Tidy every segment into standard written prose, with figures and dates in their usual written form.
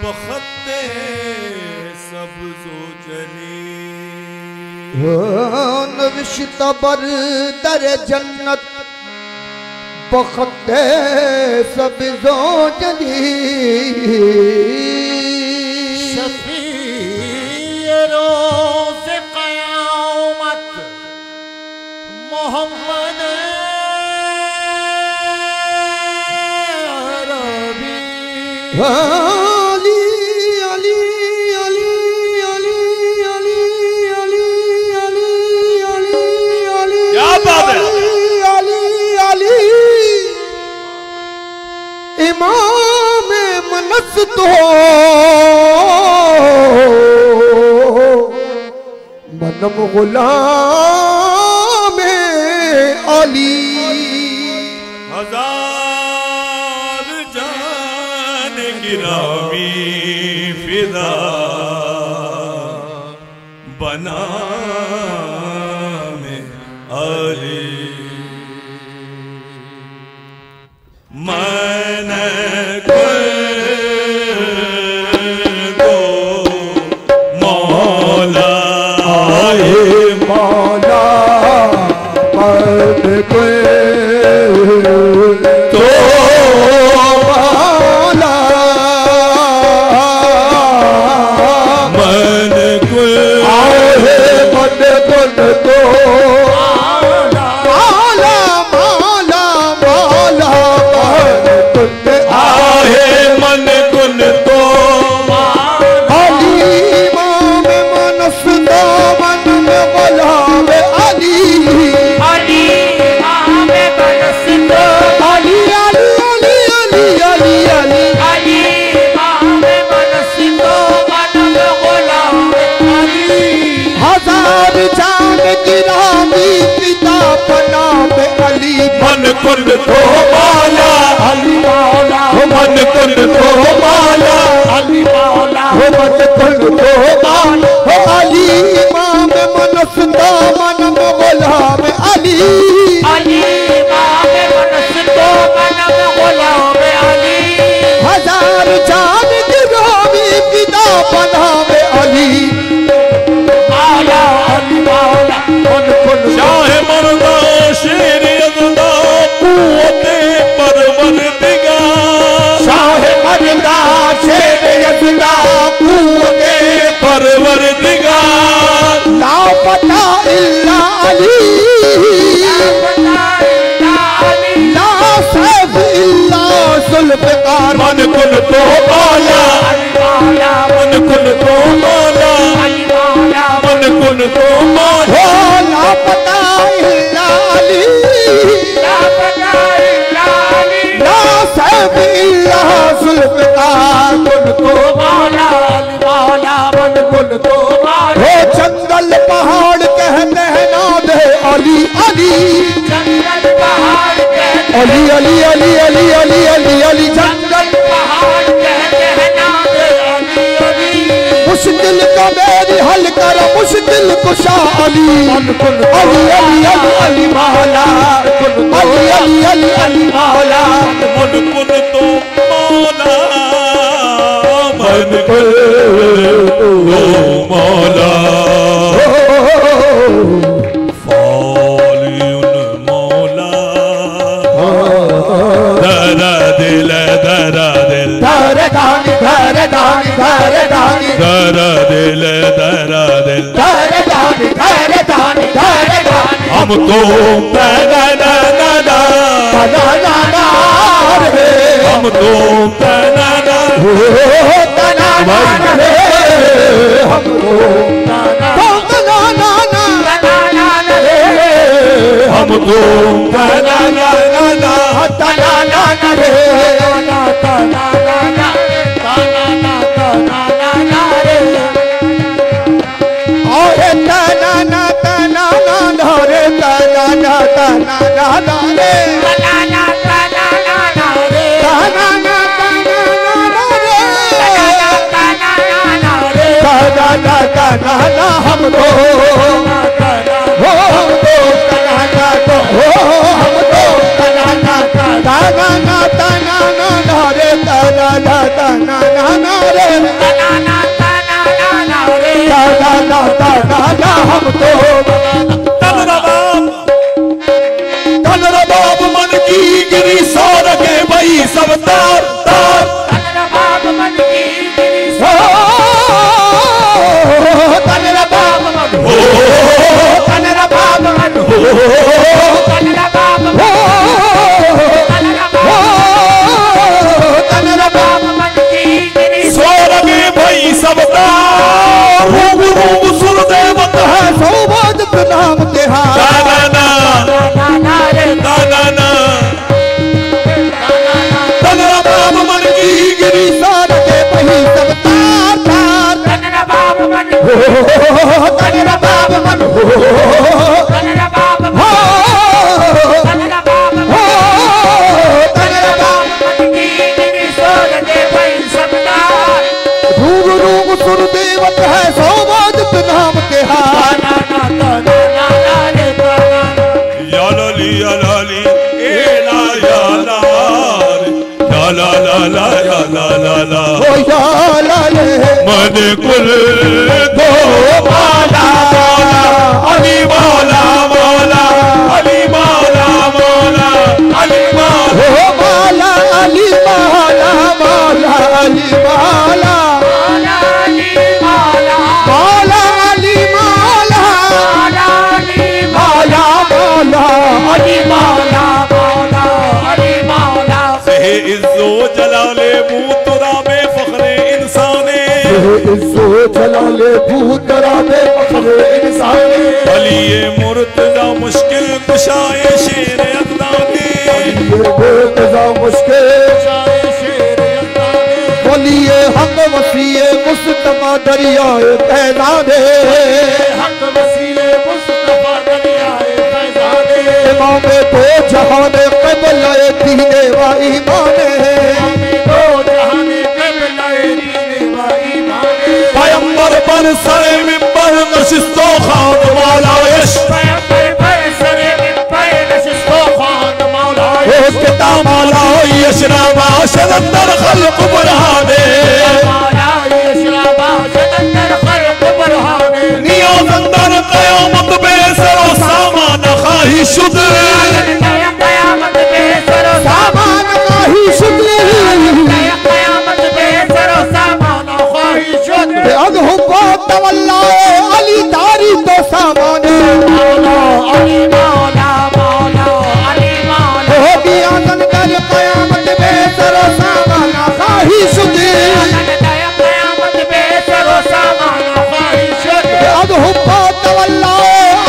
बखते सब सोचनी नविश्ता बर दर जन्नत बखते सब सोचनी शफीए रोज़ क़यामत मोहम्मद रबी इमाम मनस तो मनम गुलाम अली हजार जान गिरामी फिदा बना में अली मैंने को मौला मौला मन को तो मौला मन को आए मन गुण तो आहे मन गुण तो अली इमाम मनस तो मन में गुलाम अली अली इमाम मनस तो अली अली अली अली अली अली अली इमाम मनस तो मन में गुलाम अली हजार जान गिरामी पिता बना में अली मन गुण तो माला अली मौला मन गुण तो माला अली मौला मन गुण तो माला अली इमाम मनस तो मन में गुलाम अली अली इमाम मनस तो मन में गुलाम अली हजार जान गिरामी पिता बना में अली मौला अली मौला मन गुण शाह मर्दा शेर अज़दा कुव्वते परवरदिगार शाह मर्दा शेर अज़दा कुव्वते परवरदिगार ला पता इल्ला अली ला सैफ इल्ला जुल्फ़िकार मन गुण तो माला मन गुण तो माला मन गुण तो माला हो ला पता इल्ला अली ला सैफ इल्ला जुल्फ़िकार गुण तो गुण तो हो जंगल पहाड़ कहते हैं ना दे अली अली अली अली अली अली अली अली अली जंगल मुश्किल का मेरी हल कर मुश्किल कुशा अली अली अली अली अली मौला अली अली अली अली मौला मन गुण तो मौला मन गुण तो मौला फालियुन मौला दरा दिल दरा दिल धारे धानी धारे धानी धारे धानी दरा दिल दरा दिल धारे धानी धारे धानी धारे धानी हमको पैदा ना ना तना नाना रे हमको पैदा ना तना नाना रे हमको तना नाना रे हमको पैदा ना ना तना नाना रे ओए तना ना रे तना ना रे हमको तार तार तन रबाब मन की गिरी हो तन रबाब मन हो तन रबाब मन हो तन रबाब हो तन रबाब तन रबाब मन की गिरी स्वर्गे भाई सबका रूप रूप सुर देवत है है सौभाग्य नाम तिहार ना ना नाना रे ना ना ना नाना तन रबाब मन की गिरी सार के वही सब तार तार तन रबाब मन हो तन रबाब मन हो तन रबाब हो तन रबाब हो तन रबाब मन की गिरी सोर दे भाई सबका रूग रूग सुर देवत है सौभाग्य नाम तिहार नाना नाना रे नाना या लाली ए ला या ला रे। या ला ला ला या ला ला ला ओ या लाले मन कुल दो माला अली मौला मौला अली मौला मौला अली मौला हो माला अली माला माला अली माला माला नी माला माला अली माला माला नी माला माला अली मौला मौला अली मौला से इज्जो जलाले बूतरा में फखरे इंसाने इज्जो जलाले भूतरा में फखरे इंसाने अली मुर्तजा मुश्किल कुशाए शेर अदनाने ये बेतजा मुश्किल बोलिए हक वसीए मुस्तफा दरियाए पैदाने हक वसीले मुस्तफा दरियाए फैजाने इमाम दो जहान क़िबला दीने व ईमाने दो जहाने क़िबलाए दीने व ईमाने पैगंबर पर सरे मिंबर नशिस्तो खान वाला इश्क पैगंबर पर सरे मिंबर नशिस्तो खान मौला ओ किताब मौला यशराबा शदंदर खल्क बुरहाने मौला यशराबा शदंदर खल्क बुरहाने नियाजंदर क़यामत बेसरो सामान खाही शुद क़यामत बेसरो सामान माही शुक्ल क़यामत बेसरो सामान ख़्वाही शुद अदहु तवल्ला अली दारी तो सामाने मौला अली मौला मौला अली मौला हो बियान कर क़यामत में सरो सामान खाही शुदे क़यामत बेसरो सामान ख़्वाही शुद अदहु तवल्ला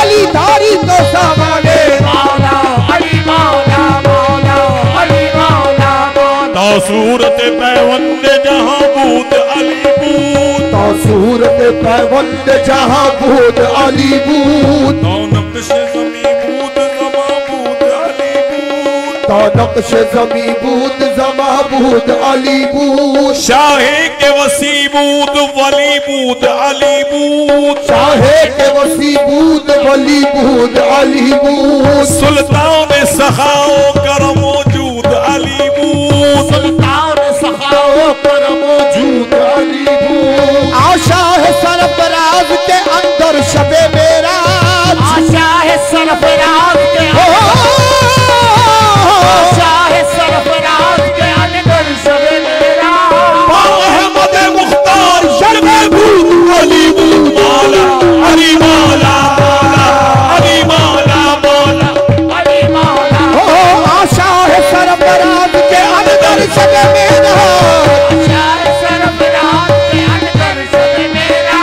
अली दारी तो सामाने मौला अली मौला मौला अली मौला मौला तासूरत पैवंद जहां बूत अली बूत ता सूरत पैवंद जहां बूद अली बूद तो नक्श ज़मी बूत ज़मा बूत अली बूत ता नक्श ज़मी बूद ज़मा बूद अली बूद शाहे के वसी बूत वली बूत अली बूत चाहे के वसी बूद वली बूद अली बूद सुल्तान सखाओ करम मौजूद अली बूत सुल्तान सखाओ पर मौजूद अली बूद आशा है सरफराज के अंदर शबे मेरा आशा है सरफराज के आशा है सरफराज के अंदर शब मेरा अहमद मुख्तार शर्मे बूत अली बूत मौला अली मौला मौला अली मौला मौला अली मौला आशा है सरफराज के अंदर शबे मेरा आशा है सरफराज के अंदर शब मेरा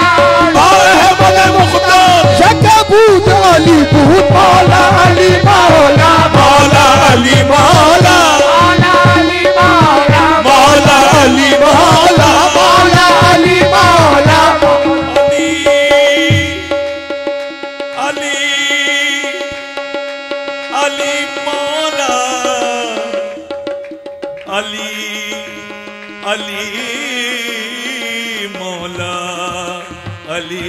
अहमद मुख्तार शके बूद अली बूद मौला अली मौला मौला अली मौला मौला अली मौला मौला अली मौला मौला अली मौला अली अली अली मौला अली अली मौला अली